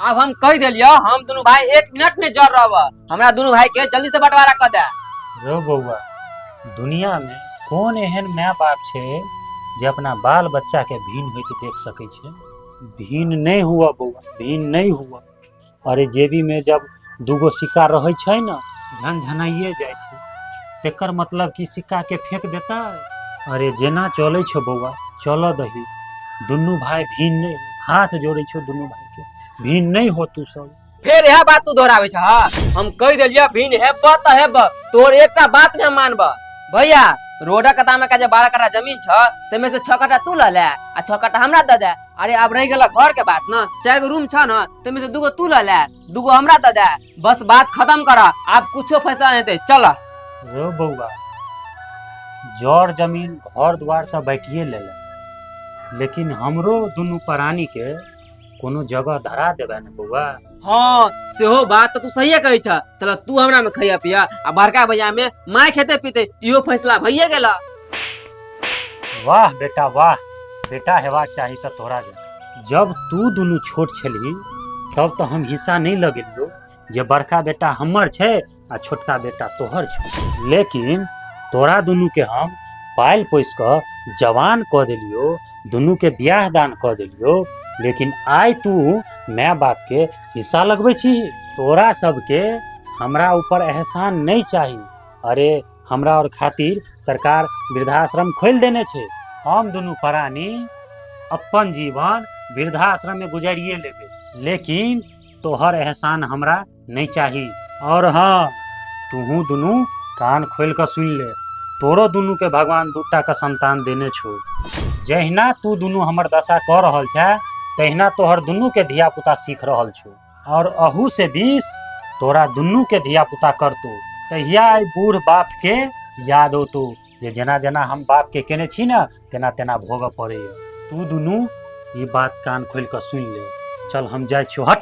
अब हम कह दिलियो हम दोनों भाई 1 मिनट में जड़ रहा। हमरा दोनों भाई के जल्दी से बंटवारा कर दे। रो बउआ, दुनिया में कौन एहन माय बाप छे जे अपना बाल बच्चा के भीन होइत देख सके छे? भीन नहीं हुआ बउआ, भीन नहीं हुआ। अरे जेबी में जब दूगो सिक्का रहे छे न, झनझनाइए जाए छे। तेकर मतलब कि सिक्का के फेंक देता। अरे जेना चले छो बउआ, चलो दही। दुनू भाई भीन नहीं, हाथ जोड़े छो दुनू भाई के, भीन नहीं हो तू सब। फिर यह बात तू दोहरावे छ। हम कह दिलियो भीन हेब त हेब, तोर एकटा बात न मानब। भैया रोडा कता में का जे 12 कट्ठा जमीन छ, तेमे से 6 कट्ठा तू ल ले आ 6 कट्ठा हमरा दे दे। अरे अब रह गेला घर के बात न, 4 गो रूम छ न, तेमे से 2 गो तू ल ले, 2 गो हमरा दे दे। बस बात खत्म कर, अब कुछो फैसला नहीं दे। चल रो बउआ, जड़ जमीन घर द्वार सब बैठिए ले ले, लेकिन हमरो दुनू प्राणी के कोनो जगह धरा देबे न बउआ। हाँ सेहो बात तो तू सही कही छ। चल तू हमरा में खैया पिया आ बड़का भैया में माय खेते पीते, इहो फैसला भइए गेला। वाह बेटा वाह, बेटा हेबाक चाही त तोरा जब तू दुनू छोट छली तब तो हम हिस्सा नहीं लगेलियो जे बड़का बेटा हमर छे आ छोटका बेटा तोहर छो। लेकिन तोरा दुनू के हम पाल पोस क जवान क देलियो, दुनू के ब्याह दान क देलियो, लेकिन आइ तू माय बाप के हिस्सा लगबै छी। तोरा सबके हमरा ऊपर एहसान नहीं चाही। अरे हमरा और खातिर सरकार वृद्धाश्रम खोल देने छे। हम दुनू प्राणी अपन जीवन वृद्धाश्रम में गुजारिए लेबे, लेकिन तोहर एहसान हमरा नहीं चाही। और हाँ, तूहू दुनू कान खोल कर सुन ले, तोरो दुनू के भगवान 2टा का संतान देने छो। जहिना तू दुनू हमर दशा कर रहल छे, तहिना तोहर दुनू के धिया पुता सीख रहल छो। और अहू से 20 तोरा दुनू के धिया पुता करतो, तहिया बूढ़ बाप के याद होतो जे जना जना हम बाप के केने छी ना, तेना तेना भोग पड़े। तू दुनू ये बात कान खोल कर सुन ले। चल हम जाए छो, हट।